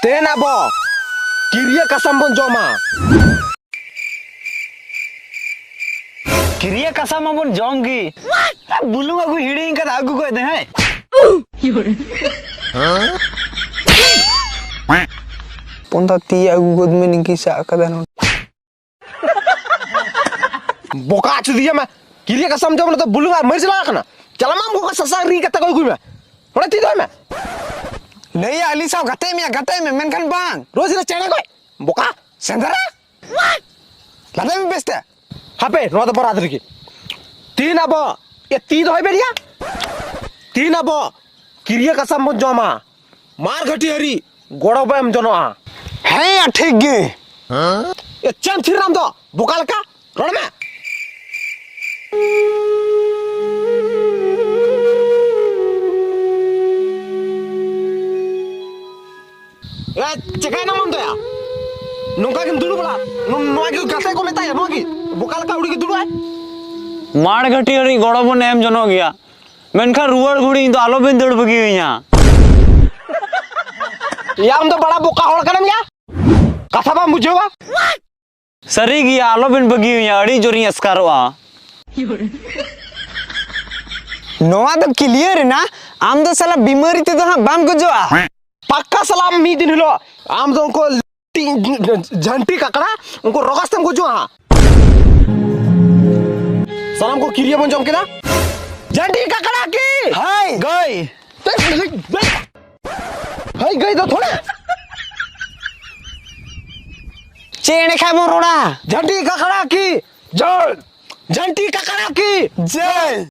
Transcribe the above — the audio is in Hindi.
Ten abo kiria kasam bon joma. किरिया कसम अपन जाऊंगी बुलूंगा कोई हिड़िंग का आगू को दे है ponta tia agu god me ninki sa kadano Boka dia mah kiria kasam joma to bulunga mer sila kana. Chala mam ko sasang ri kata ko gui mah. Ora ti do mah. नहीं अली साहब गते में main kan bang Roz ina chana ko. Boka sendara lada में बेचते hape no to paradri ki. Tin abo ye ti do hoy beria. Tin abo kiria kasam bon joma. Mar घटी हरी गोड़ो बम जनो आ. है या ठीक गे ये चम थिर नाम दो बोकाल का रोड में ये चकाय ना मन दो या नोका किम दुलु बला नोआ की गाते को मेता या नोआ की बोकाल का उड़ी की दुलु है मार घटी हरी गोड़ो बन एम जनो गया मेनखा रुवर घुड़ी तो आलो बिन दड़ बगी हुई यहाँ या हम तो बड़ा बोका होड़ करम या कथा बा मुझे वा सरी गया आलो बिन बगी हुई यहाँ अड़ी जोरी अस्कारो आ नोआ तो क्लियर है ना आम तो साला बीमारी ते तो हाँ बाम को जो आ पक्का सलाम मी दिन हिलो आम तो उनको झंटी ककड़ा उनको रोगास्तम को जो हाँ सलाम को किरिया बन जाऊं किना झंटी ककड़ा की हाय गई हाय गई तो थोड़ा चेने खा मोरोड़ा झंटी ककड़ा की जय झंटी ककड़ा की जय